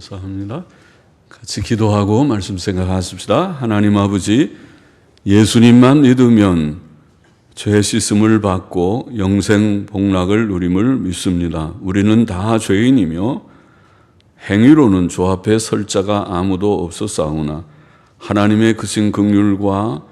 감사합니다. 같이 기도하고 말씀 생각하십시다. 하나님 아버지, 예수님만 믿으면 죄 씻음을 받고 영생 복락을 누림을 믿습니다. 우리는 다 죄인이며 행위로는 주 앞에 설 자가 아무도 없었사오나 하나님의 크신 긍휼과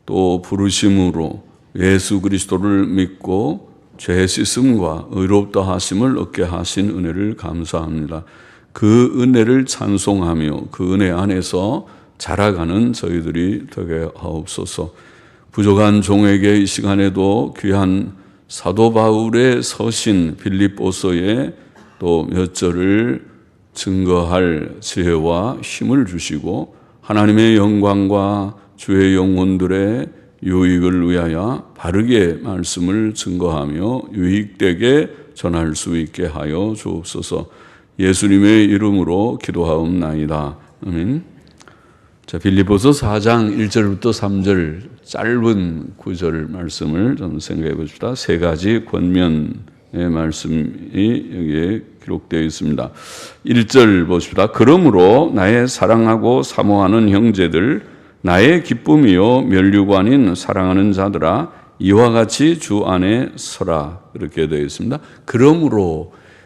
또 부르심으로 예수 그리스도를 믿고 죄 씻음과 의롭다 하심을 얻게 하신 은혜를 감사합니다. 그 은혜를 찬송하며 그 은혜 안에서 자라가는 저희들이 되게 하옵소서. 부족한 종에게 이 시간에도 귀한 사도 바울의 서신 빌립보서에 또 몇 절을 증거할 지혜와 힘을 주시고 하나님의 영광과 주의 영혼들의 유익을 위하여 바르게 말씀을 증거하며 유익되게 전할 수 있게 하여 주옵소서. 예수님의 이름으로 기도하옵나이다. 아멘. 자, 빌립보서 4장 1절부터 3절 짧은 구절 말씀을 좀 생각해 봅시다. 세 가지 권면의 말씀이 여기에 기록되어 있습니다. 1절 보십시다. 그러므로 나의 사랑하고 사모하는 형제들, 나의 기쁨이요 면류관인 사랑하는 자들아, 이와 같이 주 안에 서라. 이렇게 되어 있습니다.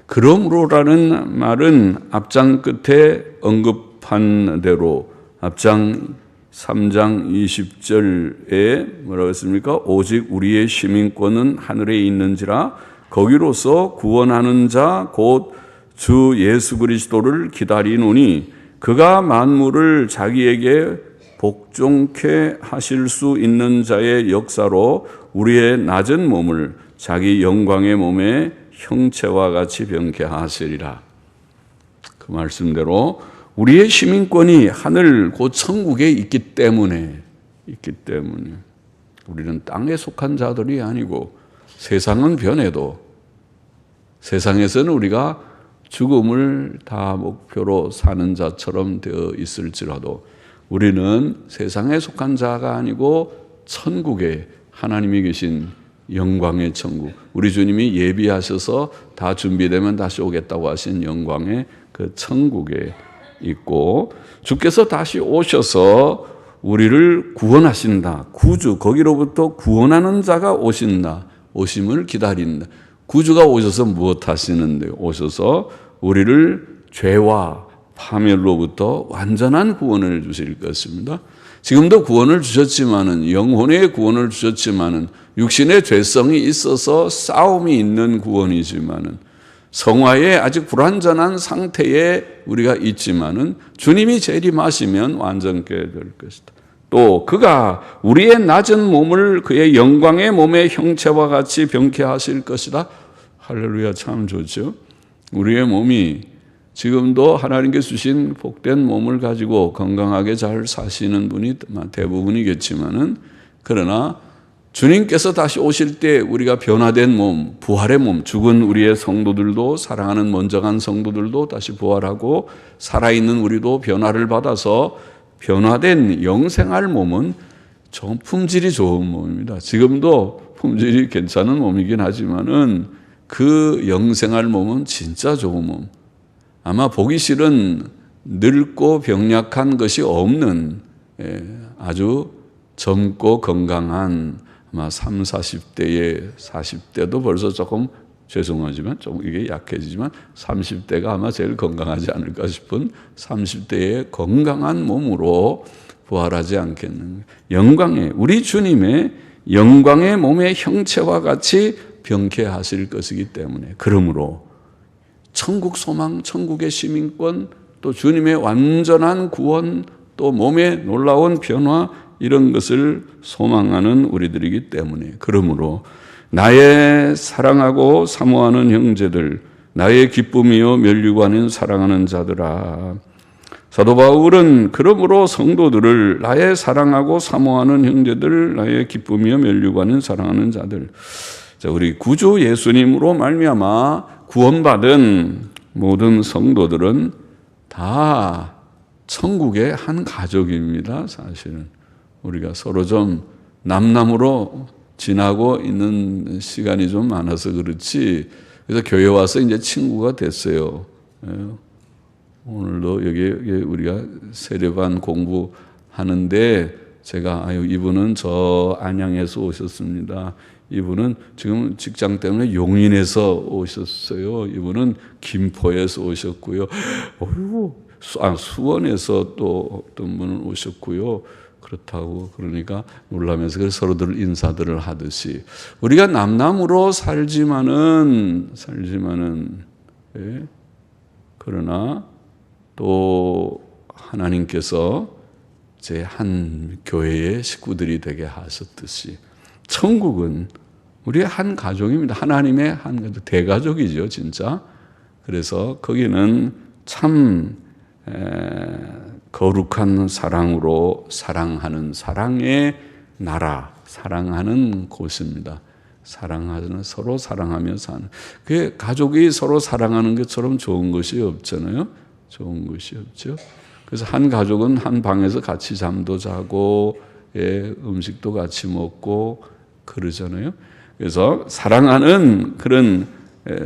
그러므로라는 말은 앞장 끝에 언급한 대로 앞장 3장 20절에 뭐라고 했습니까? 오직 우리의 시민권은 하늘에 있는지라 거기로서 구원하는 자 곧 주 예수 그리스도를 기다리노니 그가 만물을 자기에게 복종케 하실 수 있는 자의 역사로 우리의 낮은 몸을 자기 영광의 몸에 형체와 같이 변케 하시리라. 그 말씀대로 우리의 시민권이 하늘 곧 천국에 있기 때문에 우리는 땅에 속한 자들이 아니고 세상은 변해도 세상에서는 우리가 죽음을 다 목표로 사는 자처럼 되어 있을지라도 우리는 세상에 속한 자가 아니고 천국에 하나님이 계신 영광의 천국, 우리 주님이 예비하셔서 다 준비되면 다시 오겠다고 하신 영광의 그 천국에 있고 주께서 다시 오셔서 우리를 구원하신다. 구주, 거기로부터 구원하는 자가 오신다. 오심을 기다린다. 구주가 오셔서 무엇 하시는데요? 오셔서 우리를 죄와 파멸로부터 완전한 구원을 주실 것입니다. 지금도 구원을 주셨지만은, 영혼의 구원을 주셨지만은, 육신의 죄성이 있어서 싸움이 있는 구원이지만은, 성화에 아직 불완전한 상태에 우리가 있지만은, 주님이 재림하시면 완전케 될 것이다. 또 그가 우리의 낮은 몸을 그의 영광의 몸의 형체와 같이 변케 하실 것이다. 할렐루야, 참 좋죠. 우리의 몸이 지금도 하나님께 주신 복된 몸을 가지고 건강하게 잘 사시는 분이 대부분이겠지만은, 그러나 주님께서 다시 오실 때 우리가 변화된 몸, 부활의 몸, 죽은 우리의 성도들도, 사랑하는 먼저 간 성도들도 다시 부활하고 살아있는 우리도 변화를 받아서 변화된 영생할 몸은 좀 품질이 좋은 몸입니다. 지금도 품질이 괜찮은 몸이긴 하지만은 그 영생할 몸은 진짜 좋은 몸. 아마 보기 싫은 늙고 병약한 것이 없는 아주 젊고 건강한 아마 30, 40대에 40대도 벌써 조금 죄송하지만 좀 이게 약해지지만 30대가 아마 제일 건강하지 않을까 싶은 30대의 건강한 몸으로 부활하지 않겠는가. 영광의 우리 주님의 영광의 몸의 형체와 같이 변케 하실 것이기 때문에, 그러므로 천국 소망, 천국의 시민권, 또 주님의 완전한 구원, 또 몸의 놀라운 변화, 이런 것을 소망하는 우리들이기 때문에, 그러므로 나의 사랑하고 사모하는 형제들, 나의 기쁨이요 면류관인 사랑하는 자들아. 사도 바울은 그러므로 성도들을 나의 사랑하고 사모하는 형제들, 나의 기쁨이요 면류관인 사랑하는 자들. 자, 우리 구주 예수님으로 말미암아 구원받은 모든 성도들은 다 천국의 한 가족입니다. 사실은 우리가 서로 좀 남남으로 지나고 있는 시간이 좀 많아서 그렇지, 그래서 교회 와서 이제 친구가 됐어요. 오늘도 여기 우리가 세례반 공부하는데 제가 이분은 저 안양에서 오셨습니다. 이분은 지금 직장 때문에 용인에서 오셨어요. 이분은 김포에서 오셨고요. 수원에서 또 어떤 분은 오셨고요. 그렇다고 그러니까 놀라면서 서로들 인사들을 하듯이 우리가 남남으로 살지만은 예? 그러나 또 하나님께서 제 한 교회의 식구들이 되게 하셨듯이 천국은 우리의 한 가족입니다. 하나님의 한 대가족이죠, 진짜. 그래서 거기는 참 거룩한 사랑으로 사랑하는 사랑의 나라, 사랑하는 곳입니다. 사랑하는 서로 사랑하며 사는. 그게 가족이 서로 사랑하는 것처럼 좋은 것이 없잖아요. 좋은 것이 없죠. 그래서 한 가족은 한 방에서 같이 잠도 자고 음식도 같이 먹고 그러잖아요. 그래서 사랑하는 그런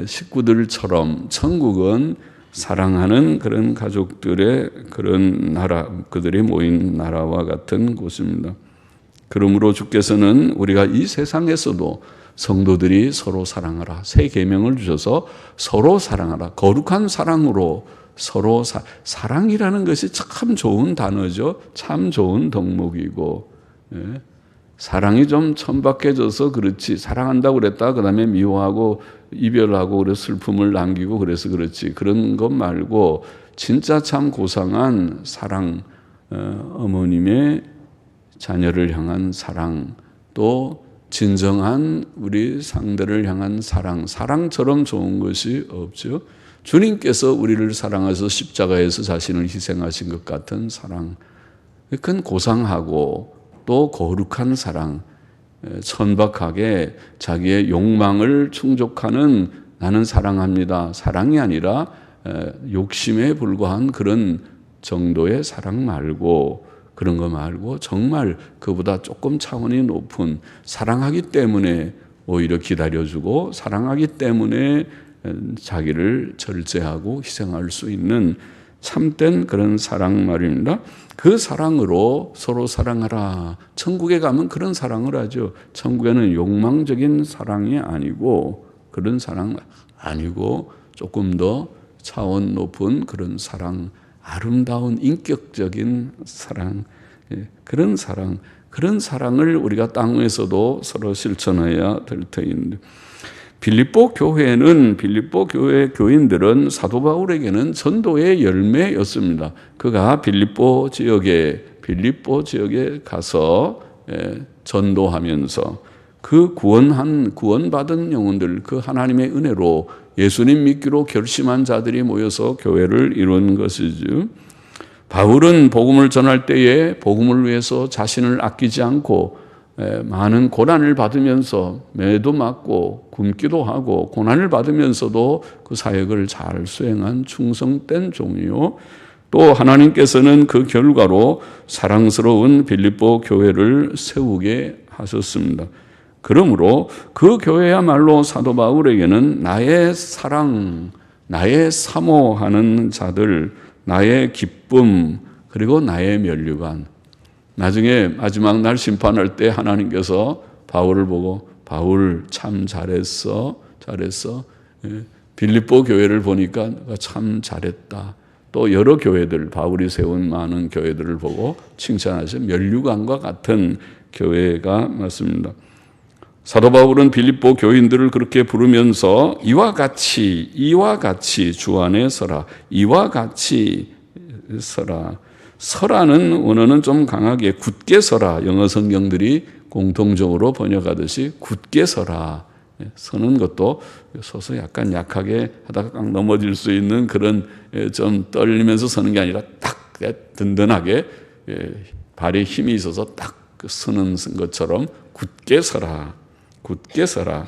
식구들처럼 천국은 사랑하는 그런 가족들의 그런 나라, 그들이 모인 나라와 같은 곳입니다. 그러므로 주께서는 우리가 이 세상에서도 성도들이 서로 사랑하라. 새 계명을 주셔서 서로 사랑하라. 거룩한 사랑으로 서로 사랑이라는 것이 참 좋은 단어죠. 참 좋은 덕목이고 사랑이 좀 천박해져서 그렇지 사랑한다고 그랬다 그 다음에 미워하고 이별하고 그래서 슬픔을 남기고 그래서 그렇지 그런 것 말고 진짜 참 고상한 사랑 어머님의 자녀를 향한 사랑 또 진정한 우리 상대를 향한 사랑처럼 좋은 것이 없죠. 주님께서 우리를 사랑하셔서 십자가에서 자신을 희생하신 것 같은 사랑 그건 고상하고 또 거룩한 사랑 천박하게 자기의 욕망을 충족하는 나는 사랑합니다. 사랑이 아니라 욕심에 불과한 그런 정도의 사랑 말고 그런 거 말고 정말 그보다 조금 차원이 높은 사랑하기 때문에 오히려 기다려주고 사랑하기 때문에 자기를 절제하고 희생할 수 있는 참된 그런 사랑 말입니다. 그 사랑으로 서로 사랑하라. 천국에 가면 그런 사랑을 하죠. 천국에는 욕망적인 사랑이 아니고 그런 사랑 아니고 조금 더 차원 높은 그런 사랑, 아름다운 인격적인 사랑, 그런 사랑을 우리가 땅 위에서도 서로 실천해야 될 터인데 빌립보 교회 교인들은 사도 바울에게는 전도의 열매였습니다. 그가 빌립보 지역에 가서 전도하면서 그 구원받은 영혼들, 그 하나님의 은혜로 예수님 믿기로 결심한 자들이 모여서 교회를 이룬 것이죠. 바울은 복음을 전할 때에 복음을 위해서 자신을 아끼지 않고 많은 고난을 받으면서 매도 맞고 굶기도 하고 고난을 받으면서도 그 사역을 잘 수행한 충성된 종이요. 또 하나님께서는 그 결과로 사랑스러운 빌립보 교회를 세우게 하셨습니다. 그러므로 그 교회야말로 사도 바울에게는 나의 사랑, 나의 사모하는 자들, 나의 기쁨, 그리고 나의 면류관. 나중에 마지막 날 심판할 때 하나님께서 바울을 보고 바울 참 잘했어. 빌립보 교회를 보니까 참 잘했다. 또 여러 교회들, 바울이 세운 많은 교회들을 보고 칭찬하셔. 면류관과 같은 교회가 맞습니다. 사도 바울은 빌립보 교인들을 그렇게 부르면서 이와 같이 주 안에 서라. 이와 같이 서라. 서라는 원어는 좀 강하게 굳게 서라. 영어 성경들이 공통적으로 번역하듯이 굳게 서라. 서는 것도 서서 약간 약하게 하다가 깡 넘어질 수 있는 그런 좀 떨리면서 서는 게 아니라 딱 든든하게 발에 힘이 있어서 딱 서는 것처럼 굳게 서라. 굳게 서라.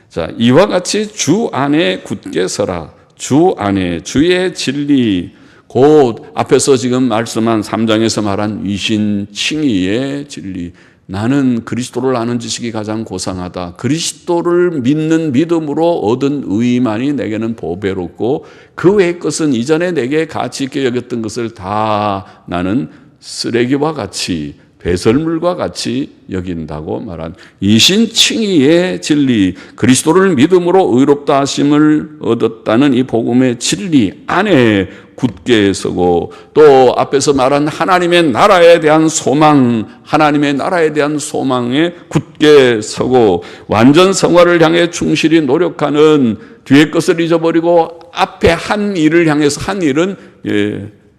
자, 이와 같이 주 안에 굳게 서라. 주 안에 주의 진리 곧 앞에서 지금 말씀한 3장에서 말한 위신 칭의의 진리 나는 그리스도를 아는 지식이 가장 고상하다. 그리스도를 믿는 믿음으로 얻은 의만이 내게는 보배롭고 그 외의 것은 이전에 내게 가치 있게 여겼던 것을 다 나는 쓰레기와 같이 배설물과 같이 여긴다고 말한 이신칭의의 진리, 그리스도를 믿음으로 의롭다 하심을 얻었다는 이 복음의 진리 안에 굳게 서고, 또 앞에서 말한 하나님의 나라에 대한 소망, 하나님의 나라에 대한 소망에 굳게 서고, 완전 성화를 향해 충실히 노력하는, 뒤의 것을 잊어버리고 앞에 한 일을 향해서, 한 일은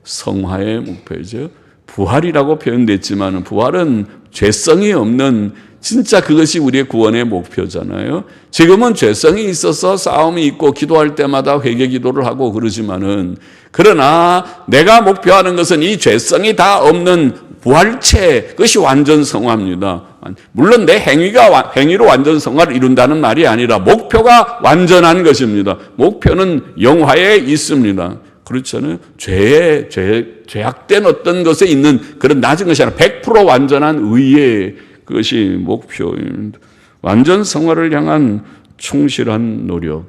성화의 목표이죠. 부활이라고 표현됐지만 부활은 죄성이 없는, 진짜 그것이 우리의 구원의 목표잖아요. 지금은 죄성이 있어서 싸움이 있고 기도할 때마다 회개 기도를 하고 그러지만은, 그러나 내가 목표하는 것은 이 죄성이 다 없는 부활체, 그것이 완전 성화입니다. 물론 내 행위로 완전 성화를 이룬다는 말이 아니라 목표가 완전한 것입니다. 목표는 영화에 있습니다. 그렇잖아요. 죄악된 어떤 것에 있는 그런 낮은 것이 아니라 100% 완전한 의의, 그것이 목표입니다. 완전 성화를 향한 충실한 노력,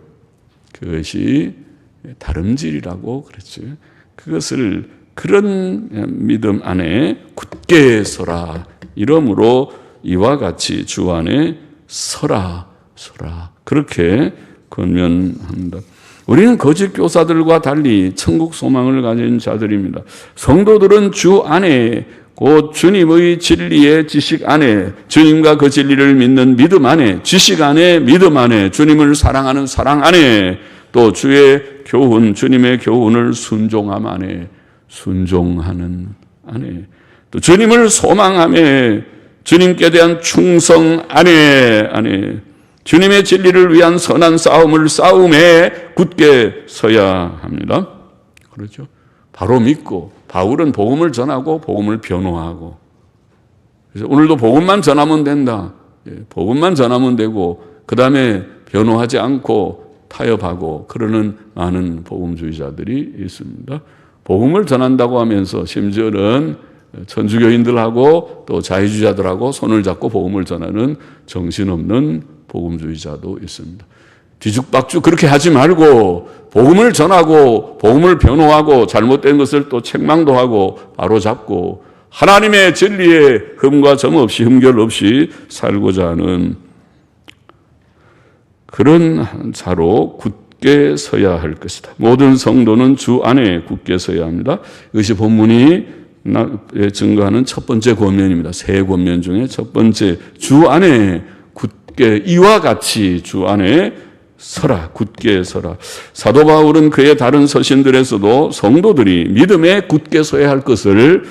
그것이 다름질이라고 그랬죠. 그것을, 그런 믿음 안에 굳게 서라. 이러므로 이와 같이 주 안에 서라. 그렇게 권면합니다. 우리는 거짓 교사들과 달리 천국 소망을 가진 자들입니다. 성도들은 주 안에, 곧 주님의 진리의 지식 안에, 주님과 그 진리를 믿는 믿음 안에, 지식 안에, 믿음 안에, 주님을 사랑하는 사랑 안에, 또 주의 교훈, 주님의 교훈을 순종함 안에, 순종하는 안에, 또 주님을 소망함에, 주님께 대한 충성 안에, 주님의 진리를 위한 선한 싸움을 싸움에 굳게 서야 합니다. 그렇죠? 바로 믿고, 바울은 복음을 전하고 복음을 변호하고, 그래서 오늘도 복음만 전하면 된다. 복음만 전하면 되고, 그 다음에 변호하지 않고 타협하고 그러는 많은 복음주의자들이 있습니다. 복음을 전한다고 하면서 심지어는 천주교인들하고 또 자유주의자들하고 손을 잡고 복음을 전하는 정신없는 복음주의자도 있습니다. 뒤죽박죽 그렇게 하지 말고 복음을 전하고 복음을 변호하고 잘못된 것을 또 책망도 하고 바로잡고 하나님의 진리에 흠과 점 없이, 흠결 없이 살고자 하는 그런 자로 굳게 서야 할 것이다. 모든 성도는 주 안에 굳게 서야 합니다. 이것이 본문이 증거하는 첫 번째 권면입니다. 세 권면 중에 첫 번째, 주 안에 굳게, 이와 같이 주 안에 서라, 굳게 서라. 사도 바울은 그의 다른 서신들에서도 성도들이 믿음에 굳게 서야 할 것을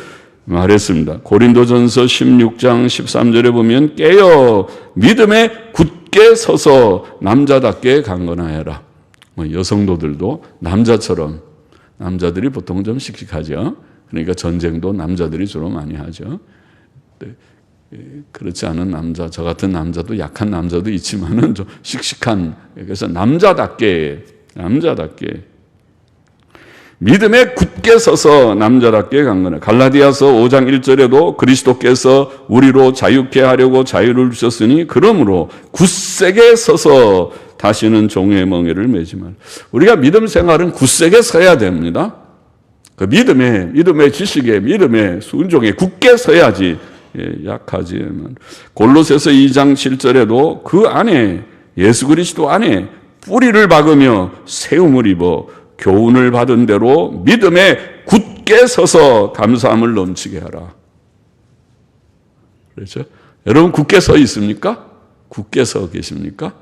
말했습니다. 고린도전서 16장 13절에 보면 깨어 믿음에 굳게 서서 남자답게 강건하여라. 여성도들도 남자처럼, 남자들이 보통 좀 씩씩하죠. 그러니까 전쟁도 남자들이 주로 많이 하죠. 그렇지 않은 남자, 저 같은 남자도, 약한 남자도 있지만은 좀 씩씩한, 그래서 남자답게 믿음에 굳게 서서 남자답게 강건해. 갈라디아서 5장 1절에도 그리스도께서 우리로 자유케 하려고 자유를 주셨으니 그러므로 굳세게 서서 다시는 종의 멍에를 매지 말라. 우리가 믿음 생활은 굳세게 서야 됩니다. 그 믿음의 지식에, 믿음의 순종에 굳게 서야지. 약하지만 골로새서 2장 7절에도 그 안에, 예수 그리스도 안에 뿌리를 박으며 세움을 입어 교훈을 받은 대로 믿음에 굳게 서서 감사함을 넘치게 하라. 그렇죠? 여러분 굳게 서 있습니까? 굳게 서 계십니까?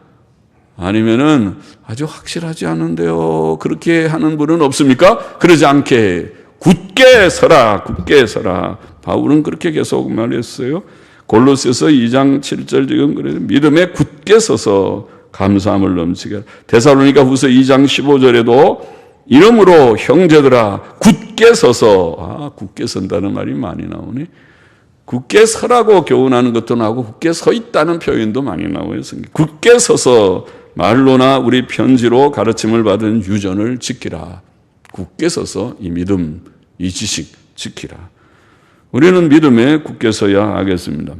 아니면은 아주 확실하지 않은데요, 그렇게 하는 분은 없습니까? 그러지 않게 굳게 서라, 굳게 서라. 바울은 그렇게 계속 말했어요. 골로새서 2장 7절 지금 그래요. 믿음에 굳게 서서 감사함을 넘치게. 데살로니가 후서 2장 15절에도 이러므로 형제들아 굳게 서서, 굳게 선다는 말이 많이 나오네. 굳게 서라고 교훈하는 것도 나오고 굳게 서 있다는 표현도 많이 나와요. 굳게 서서 말로나 우리 편지로 가르침을 받은 유전을 지키라. 굳게 서서 이 믿음, 이 지식 지키라. 우리는 믿음에 굳게 서야 하겠습니다.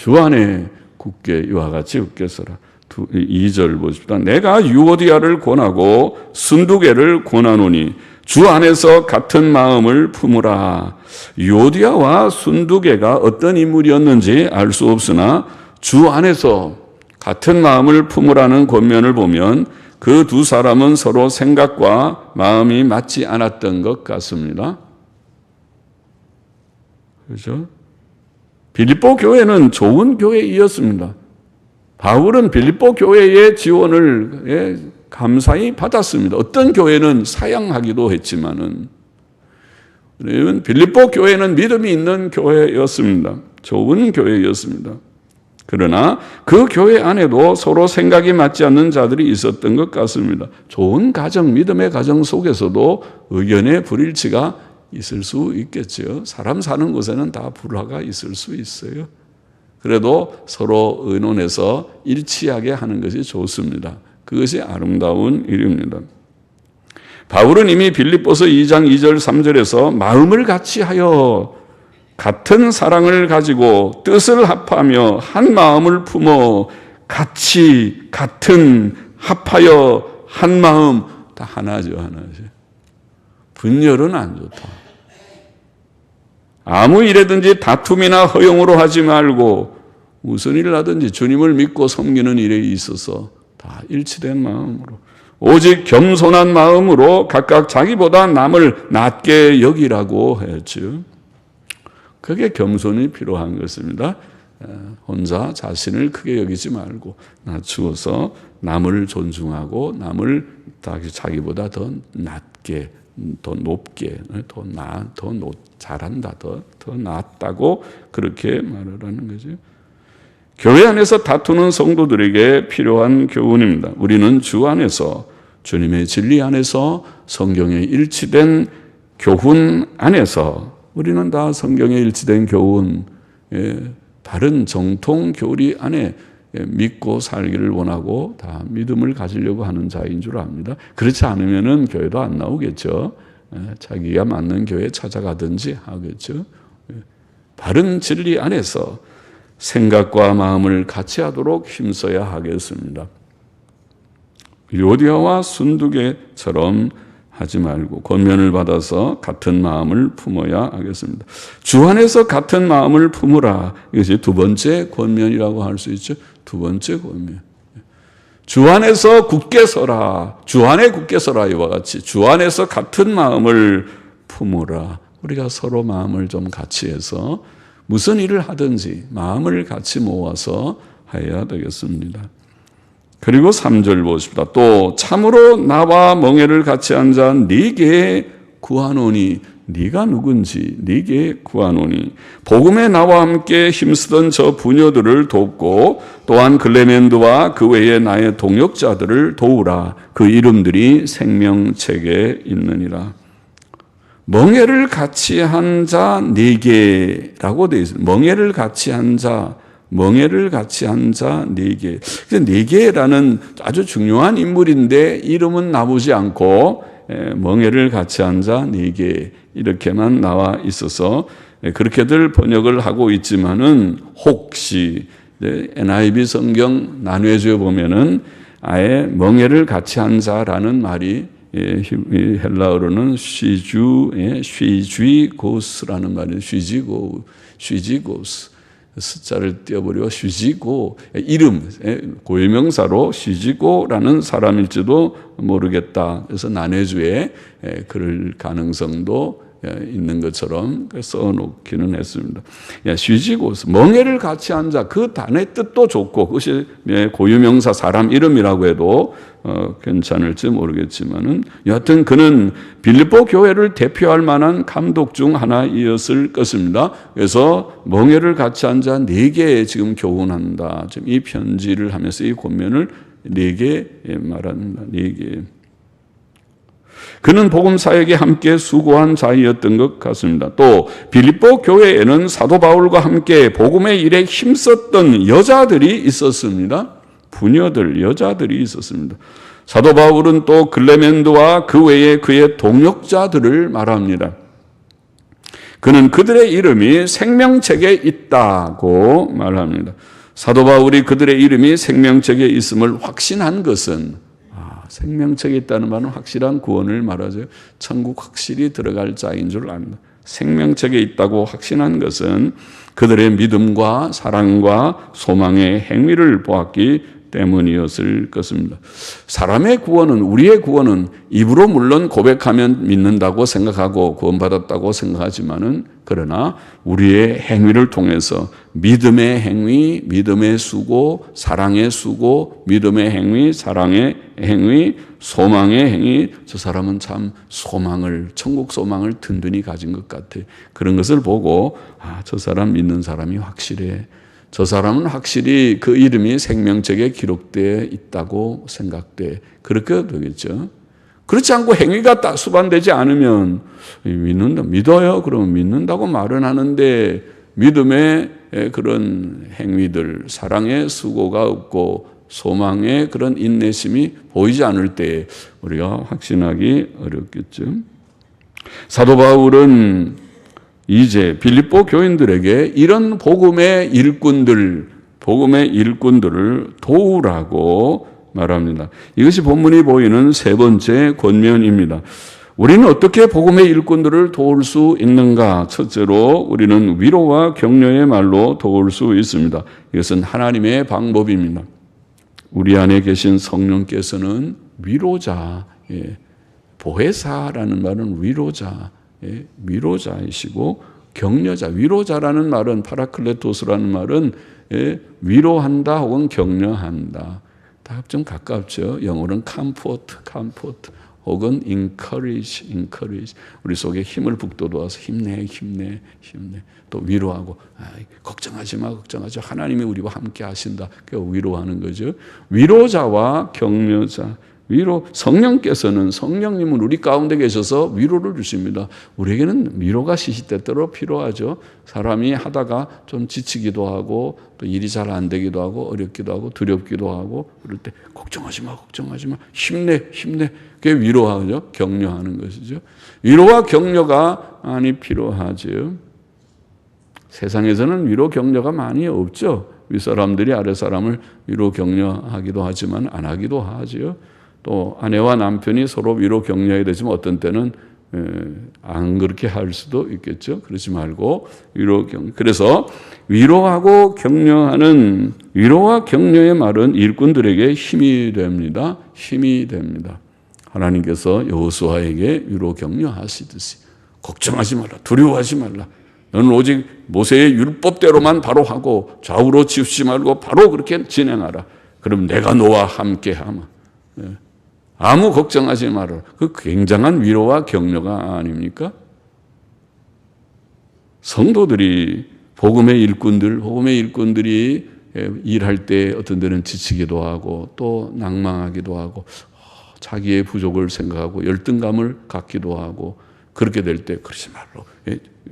주 안에 굳게 이와 같이 굳게 서라. 2절 보십시다. 내가 유오디아를 권하고 순두개를 권하노니 주 안에서 같은 마음을 품으라. 유오디아와 순두개가 어떤 인물이었는지 알 수 없으나 주 안에서 같은 마음을 품으라는 권면을 보면 그 두 사람은 서로 생각과 마음이 맞지 않았던 것 같습니다. 그렇죠? 빌립보 교회는 좋은 교회이었습니다. 바울은 빌립보 교회의 지원을 감사히 받았습니다. 어떤 교회는 사양하기도 했지만은, 빌립보 교회는 믿음이 있는 교회였습니다. 좋은 교회였습니다. 그러나 그 교회 안에도 서로 생각이 맞지 않는 자들이 있었던 것 같습니다. 좋은 가정, 믿음의 가정 속에서도 의견의 불일치가 있을 수 있겠죠. 사람 사는 곳에는 다 불화가 있을 수 있어요. 그래도 서로 의논해서 일치하게 하는 것이 좋습니다. 그것이 아름다운 일입니다. 바울은 이미 빌립보서 2장 2절 3절에서 마음을 같이하여 같은 사랑을 가지고 뜻을 합하며 한 마음을 품어 같이 같은 합하여 한 마음 다 하나죠. 분열은 안 좋다. 아무 일에든지 다툼이나 허용으로 하지 말고 무슨 일을 하든지 주님을 믿고 섬기는 일에 있어서 다 일치된 마음으로 오직 겸손한 마음으로 각각 자기보다 남을 낮게 여기라고 했죠. 그게 겸손이 필요한 것입니다. 혼자 자신을 크게 여기지 말고 낮추어서 남을 존중하고 남을 자기보다 더 낮게, 더 높게, 더 잘한다, 더 낫다고 그렇게 말을 하는 거죠. 교회 안에서 다투는 성도들에게 필요한 교훈입니다. 우리는 주 안에서, 주님의 진리 안에서, 성경에 일치된 교훈 안에서, 우리는 다 성경에 일치된 교훈, 바른 정통 교리 안에 믿고 살기를 원하고 다 믿음을 가지려고 하는 자인 줄 압니다. 그렇지 않으면은 교회도 안 나오겠죠. 자기가 맞는 교회 찾아가든지 하겠죠. 바른 진리 안에서 생각과 마음을 같이 하도록 힘써야 하겠습니다. 유오디아와 순두개처럼 하지 말고 권면을 받아서 같은 마음을 품어야 하겠습니다. 주 안에서 같은 마음을 품으라. 이것이 두 번째 권면이라고 할 수 있죠. 두 번째 권면. 주 안에서 굳게 서라. 주 안에 굳게 서라. 이와 같이 주 안에서 같은 마음을 품으라. 우리가 서로 마음을 좀 같이 해서 무슨 일을 하든지 마음을 같이 모아서 해야 되겠습니다. 그리고 3절 보십시다. 또 참으로 나와 멍에를 같이 한 자 네게 구하노니, 네가 누군지 네게 구하노니 복음에 나와 함께 힘쓰던 저 부녀들을 돕고 또한 글레멘드와 그 외에 나의 동역자들을 도우라. 그 이름들이 생명책에 있느니라. 멍에를 같이 한 자 네게라고 되어 있습니다. 멍에를 같이 한 자, 멍에를 같이 한 자 네개. 네개라는 아주 중요한 인물인데 이름은 나오지 않고 멍에를 같이 한 자 네개 이렇게만 나와 있어서 그렇게들 번역을 하고 있지만은 혹시 NIV 성경 난회주에 보면은 아예 멍에를 같이 한 자라는 말이 헬라어로는 쉬쥐고스라는 말이에요. 쉬쥐고스. 숫자를 떼어버려 쉬지고, 이름, 고유명사로 쉬지고라는 사람일지도 모르겠다. 그래서 난해주에 그럴 가능성도 있는 것처럼 써놓기는 했습니다. 쉬지고스, 멍에를 같이 한 자, 그 단의 뜻도 좋고, 그것이 고유명사 사람 이름이라고 해도 괜찮을지 모르겠지만은, 여하튼 그는 빌립보 교회를 대표할 만한 감독 중 하나이었을 것입니다. 그래서 멍에를 같이 한 자 4개에 지금 교훈한다. 지금 이 편지를 하면서 이 권면을 4개 말한다. 4개. 그는 복음 사역에 함께 수고한 자이었던 것 같습니다. 또 빌립보 교회에는 사도 바울과 함께 복음의 일에 힘썼던 여자들이 있었습니다. 부녀들, 여자들이 있었습니다. 사도 바울은 또 글레멘드와 그 외에 그의 동역자들을 말합니다. 그는 그들의 이름이 생명책에 있다고 말합니다. 사도 바울이 그들의 이름이 생명책에 있음을 확신한 것은 생명책에 있다는 말은 확실한 구원을 말하죠. 천국 확실히 들어갈 자인 줄 압니다. 생명책에 있다고 확신한 것은 그들의 믿음과 사랑과 소망의 행위를 보았기 때문이었을 것입니다. 사람의 구원은, 우리의 구원은 입으로 물론 고백하면 믿는다고 생각하고 구원받았다고 생각하지만은, 그러나 우리의 행위를 통해서 믿음의 행위, 믿음의 수고, 사랑의 수고, 믿음의 행위, 사랑의 행위, 소망의 행위, 저 사람은 참 소망을, 천국 소망을 든든히 가진 것 같아. 그런 것을 보고 저 사람 믿는 사람이 확실해. 저 사람은 확실히 그 이름이 생명책에 기록되어 있다고 생각돼. 그렇게 되겠죠. 그렇지 않고 행위가 딱 수반되지 않으면 믿어요. 그러면 믿는다고 말은 하는데 믿음의 그런 행위들, 사랑의 수고가 없고 소망의 그런 인내심이 보이지 않을 때 우리가 확신하기 어렵겠죠. 사도 바울은 이제 빌립보 교인들에게 이런 복음의 일꾼들을 도우라고 말합니다. 이것이 본문이 보이는 세 번째 권면입니다. 우리는 어떻게 복음의 일꾼들을 도울 수 있는가? 첫째로 우리는 위로와 격려의 말로 도울 수 있습니다. 이것은 하나님의 방법입니다. 우리 안에 계신 성령께서는 위로자, 보혜사라는 말은 위로자이시고 격려자, 위로자라는 말은 파라클레토스라는 말은 위로한다 혹은 격려한다. 다 좀 가깝죠. 영어로는 comfort 혹은 encourage. 우리 속에 힘을 북돋워서 힘내. 또 위로하고 걱정하지 마. 하나님이 우리와 함께 하신다. 그 위로하는 거죠. 위로자와 격려자. 성령님은 우리 가운데 계셔서 위로를 주십니다. 우리에게는 위로가 시시때때로 필요하죠. 사람이 하다가 좀 지치기도 하고 또 일이 잘 안 되기도 하고 어렵기도 하고 두렵기도 하고 그럴 때 걱정하지 마. 힘내. 그게 위로하죠. 격려하는 것이죠. 위로와 격려가 많이 필요하죠. 세상에서는 위로 격려가 많이 없죠. 윗사람들이 아랫사람을 위로 격려하기도 하지만 안 하기도 하죠. 또 아내와 남편이 서로 위로 격려해야 되지만 어떤 때는 안 그렇게 할 수도 있겠죠. 그러지 말고 그래서 위로와 격려의 말은 일꾼들에게 힘이 됩니다. 하나님께서 여호수아에게 위로 격려하시듯이 걱정하지 말라, 두려워하지 말라. 너는 오직 모세의 율법대로만 바로 하고 좌우로 치우치지 말고 바로 그렇게 진행하라. 그럼 내가 너와 함께하마. 아무 걱정하지 말아라. 그 굉장한 위로와 격려가 아닙니까? 성도들이 복음의 일꾼들이 일할 때 어떤 데는 지치기도 하고 또 낭망하기도 하고 자기의 부족을 생각하고 열등감을 갖기도 하고 그렇게 될 때 그러지 말로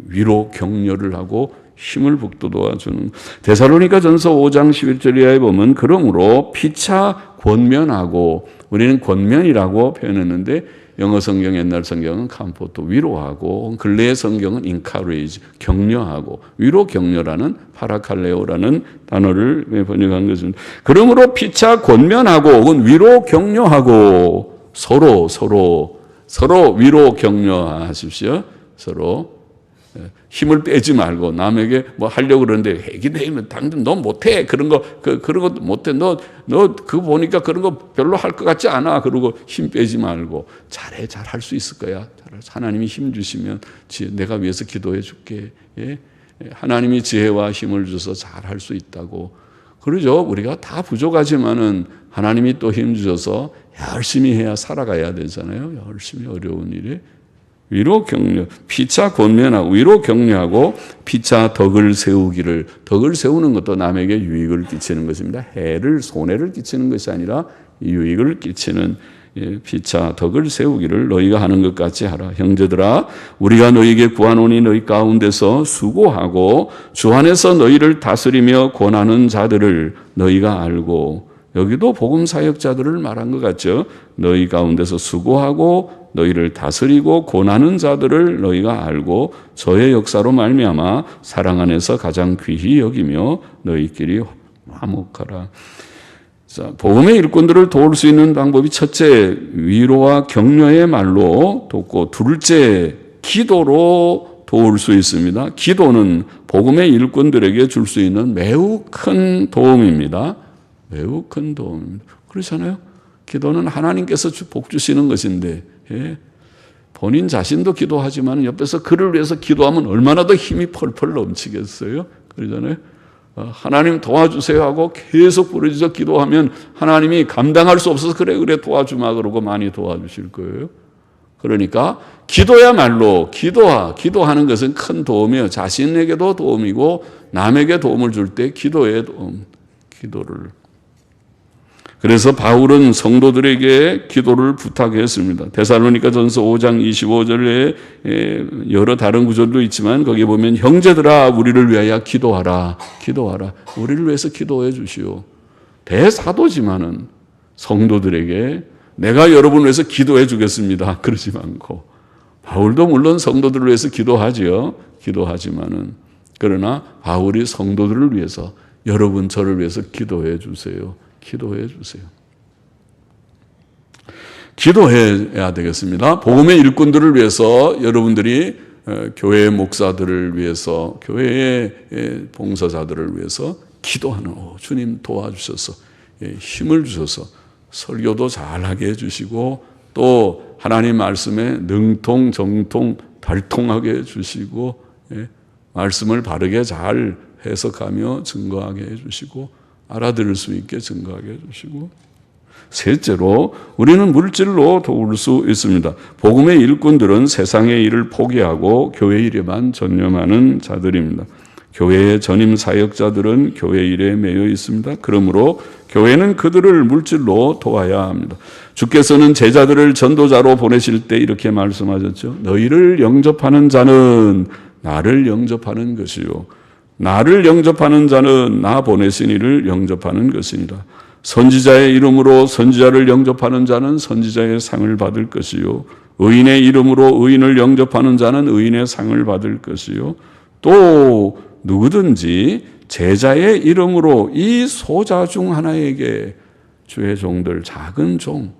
위로 격려를 하고 힘을 북돋워 주는. 데살로니가전서 5장 11절 이하에 보면 그러므로 피차 권면하고, 우리는 권면이라고 표현했는데 영어 성경, 옛날 성경은 컴포트, 위로하고, 근래의 성경은 encourage, 격려하고, 위로 격려라는 파라칼레오라는 단어를 번역한 것입니다. 그러므로 피차 권면하고 혹은 위로 격려하고 서로 위로 격려하십시오. 서로 힘을 빼지 말고, 남에게 뭐 하려고 그러는데 해기되면 당장 너 못해, 그런 거 못해, 너 그거 보니까 그런 거 별로 할 것 같지 않아, 그러고 힘 빼지 말고 잘해, 잘할 수 있을 거야. 하나님이 힘 주시면 내가 위해서 기도해 줄게. 하나님이 지혜와 힘을 줘서 잘할 수 있다고. 그러죠. 우리가 다 부족하지만은 하나님이 또 힘 주셔서 열심히 해야 살아가야 되잖아요. 열심히 어려운 일에. 위로 격려, 피차 권면하고 위로 격려하고 피차 덕을 세우기를. 덕을 세우는 것도 남에게 유익을 끼치는 것입니다. 손해를 끼치는 것이 아니라 유익을 끼치는, 피차 덕을 세우기를 너희가 하는 것 같이 하라. 형제들아, 우리가 너희에게 구하노니 너희 가운데서 수고하고 주 안에서 너희를 다스리며 권하는 자들을 너희가 알고. 여기도 복음 사역자들을 말한 것 같죠. 너희 가운데서 수고하고 너희를 다스리고 고난하는 자들을 너희가 알고 저의 역사로 말미암아 사랑 안에서 가장 귀히 여기며 너희끼리 화목하라. 자, 복음의 일꾼들을 도울 수 있는 방법이 첫째, 위로와 격려의 말로 돕고, 둘째, 기도로 도울 수 있습니다. 기도는 복음의 일꾼들에게 줄 수 있는 매우 큰 도움입니다. 매우 큰 도움입니다. 그렇잖아요. 기도는 하나님께서 복 주시는 것인데, 본인 자신도 기도하지만 옆에서 그를 위해서 기도하면 얼마나 더 힘이 펄펄 넘치겠어요. 그러잖아요. 하나님 도와주세요 하고 계속 부르짖어 기도하면 하나님이 감당할 수 없어서 그래 도와주마 그러고 많이 도와주실 거예요. 그러니까 기도야말로 기도하는 것은 큰 도움이에요. 자신에게도 도움이고 남에게 도움을 줄 때 기도의 도움, 기도를. 그래서 바울은 성도들에게 기도를 부탁했습니다. 데살로니가전서 5장 25절에 여러 다른 구절도 있지만 거기에 보면 형제들아 우리를 위하여 기도하라. 우리를 위해서 기도해 주시오. 대사도지만은 성도들에게 내가 여러분을 위해서 기도해 주겠습니다. 그러지 않고 바울도 물론 성도들을 위해서 기도하지만은 그러나 바울이 성도들을 위해서 여러분 저를 위해서 기도해 주세요. 기도해야 되겠습니다. 복음의 일꾼들을 위해서 여러분들이 교회의 목사들을 위해서 교회의 봉사자들을 위해서 기도하는 주님 도와주셔서 힘을 주셔서 설교도 잘하게 해주시고 또 하나님 말씀에 능통 정통 달통하게 해주시고 말씀을 바르게 잘 해석하며 증거하게 해주시고 알아들을 수 있게 증거하게 해주시고 셋째로 우리는 물질로 도울 수 있습니다. 복음의 일꾼들은 세상의 일을 포기하고 교회 일에만 전념하는 자들입니다. 교회의 전임 사역자들은 교회 일에 매여 있습니다. 그러므로 교회는 그들을 물질로 도와야 합니다. 주께서는 제자들을 전도자로 보내실 때 이렇게 말씀하셨죠. 너희를 영접하는 자는 나를 영접하는 것이요 나를 영접하는 자는 나 보내신 이를 영접하는 것이니라. 선지자의 이름으로 선지자를 영접하는 자는 선지자의 상을 받을 것이요 의인의 이름으로 의인을 영접하는 자는 의인의 상을 받을 것이요 또 누구든지 제자의 이름으로 이 소자 중 하나에게 주의 종들 작은 종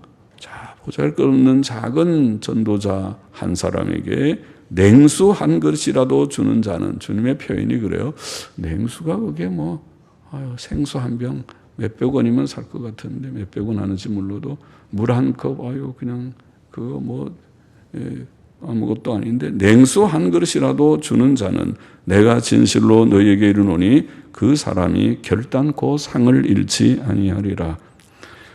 보잘것없는 작은 전도자 한 사람에게 냉수 한 그릇이라도 주는 자는 주님의 표현이 그래요. 냉수가 그게 생수 한 병 몇백 원이면 살 것 같은데 몇백 원 하는지 몰라도 물 한 컵 그냥 그거 아무것도 아닌데 냉수 한 그릇이라도 주는 자는 내가 진실로 너희에게 이르노니 그 사람이 결단코 상을 잃지 아니하리라.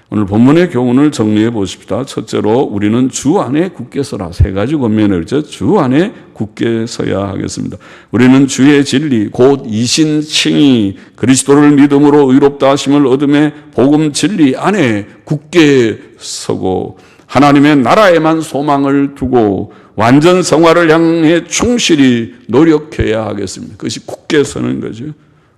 오늘 본문의 교훈을 정리해 보십시다. 첫째로 우리는 주 안에 굳게 서라. 세 가지 권면을 주 안에 굳게 서야 하겠습니다. 우리는 주의 진리 곧 이신칭의 그리스도를 믿음으로 의롭다 하심을 얻음의 복음 진리 안에 굳게 서고 하나님의 나라에만 소망을 두고 완전 성화를 향해 충실히 노력해야 하겠습니다. 그것이 굳게 서는 거죠.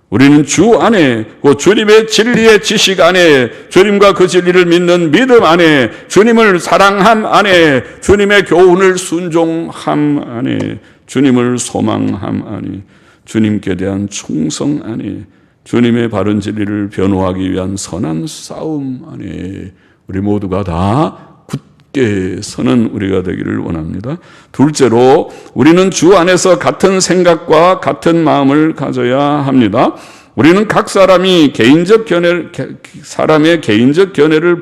우리는 주 안에 주님의 진리의 지식 안에 주님과 그 진리를 믿는 믿음 안에 주님을 사랑함 안에 주님의 교훈을 순종함 안에 주님을 소망함 안에 주님께 대한 충성 안에 주님의 바른 진리를 변호하기 위한 선한 싸움 안에 우리 모두가 다 굳게 서는 우리가 되기를 원합니다. 둘째로 우리는 주 안에서 같은 생각과 같은 마음을 가져야 합니다. 우리는 각 사람의 개인적 견해를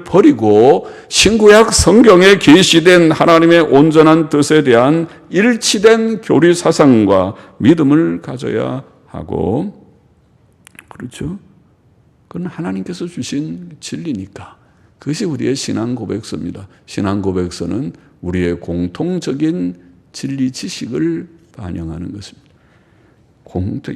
버리고 신구약 성경에 계시된 하나님의 온전한 뜻에 대한 일치된 교리 사상과 믿음을 가져야 하고 그렇죠. 그건 하나님께서 주신 진리니까. 그것이 우리의 신앙 고백서입니다. 신앙 고백서는 우리의 공통적인 진리 지식을 반영하는 것입니다.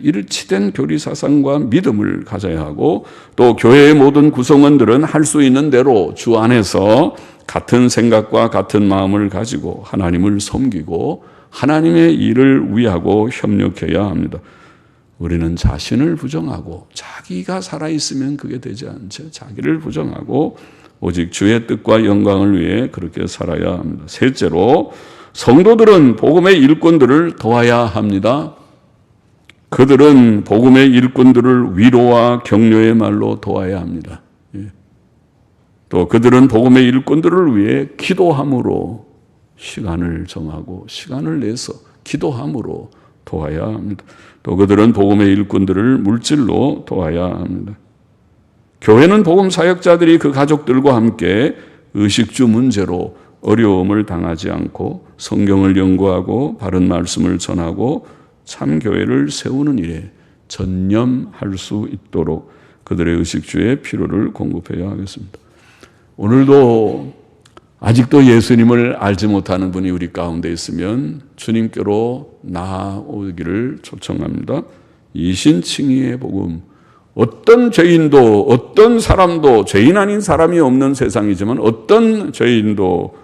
일치된 교리 사상과 믿음을 가져야 하고 또 교회의 모든 구성원들은 할 수 있는 대로 주 안에서 같은 생각과 같은 마음을 가지고 하나님을 섬기고 하나님의 일을 위하고 협력해야 합니다. 우리는 자신을 부정하고 자기가 살아있으면 그게 되지 않죠. 자기를 부정하고 오직 주의 뜻과 영광을 위해 그렇게 살아야 합니다. 셋째로 성도들은 복음의 일꾼들을 도와야 합니다. 그들은 복음의 일꾼들을 위로와 격려의 말로 도와야 합니다. 또 그들은 복음의 일꾼들을 위해 기도함으로 시간을 정하고 시간을 내서 기도함으로 도와야 합니다. 또 그들은 복음의 일꾼들을 물질로 도와야 합니다. 교회는 복음 사역자들이 그 가족들과 함께 의식주 문제로 어려움을 당하지 않고 성경을 연구하고 바른 말씀을 전하고 참 교회를 세우는 일에 전념할 수 있도록 그들의 의식주의 필요를 공급해야 하겠습니다. 오늘도 아직도 예수님을 알지 못하는 분이 우리 가운데 있으면 주님께로 나아오기를 초청합니다. 이신칭의의 복음, 어떤 죄인도 어떤 사람도 죄인 아닌 사람이 없는 세상이지만 어떤 죄인도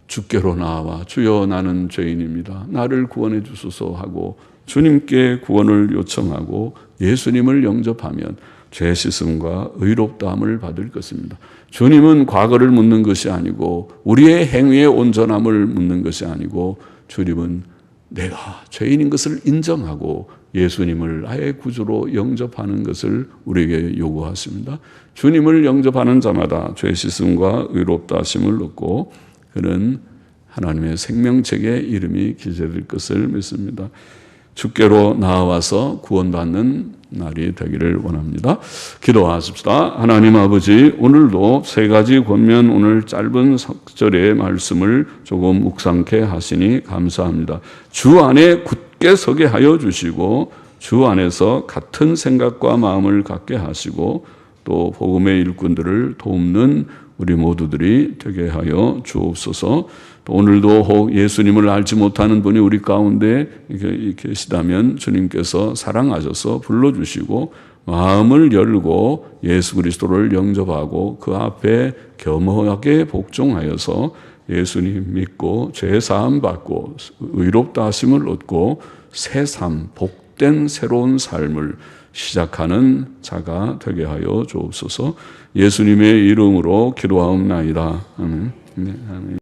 주께로 나와 주여 나는 죄인입니다. 나를 구원해 주소서 하고 주님께 구원을 요청하고 예수님을 영접하면 죄 씻음과 의롭다함을 받을 것입니다. 주님은 과거를 묻는 것이 아니고 우리의 행위의 온전함을 묻는 것이 아니고 주님은 내가 죄인인 것을 인정하고 예수님을 나의 구주로 영접하는 것을 우리에게 요구하십니다. 주님을 영접하는 자마다 죄 씻음과 의롭다 하심을 얻고 그는 하나님의 생명책에 이름이 기재될 것을 믿습니다. 주께로 나와서 구원받는 날이 되기를 원합니다. 기도하십시다. 하나님 아버지, 오늘도 세 가지 권면 오늘 짧은 석절의 말씀을 조금 묵상케 하시니 감사합니다. 주 안에 굳게 서게 하여 주시고 주 안에서 같은 생각과 마음을 갖게 하시고 또 복음의 일꾼들을 돕는 우리 모두들이 되게 하여 주옵소서. 또 오늘도 혹 예수님을 알지 못하는 분이 우리 가운데 계시다면 주님께서 사랑하셔서 불러주시고 마음을 열고 예수 그리스도를 영접하고 그 앞에 겸허하게 복종하여서 예수님 믿고 죄사함 받고 의롭다 하심을 얻고 새 삶, 복된 새로운 삶을 시작하는 자가 되게 하여 주옵소서. 예수님의 이름으로 기도하옵나이다. 아멘. 네, 아멘.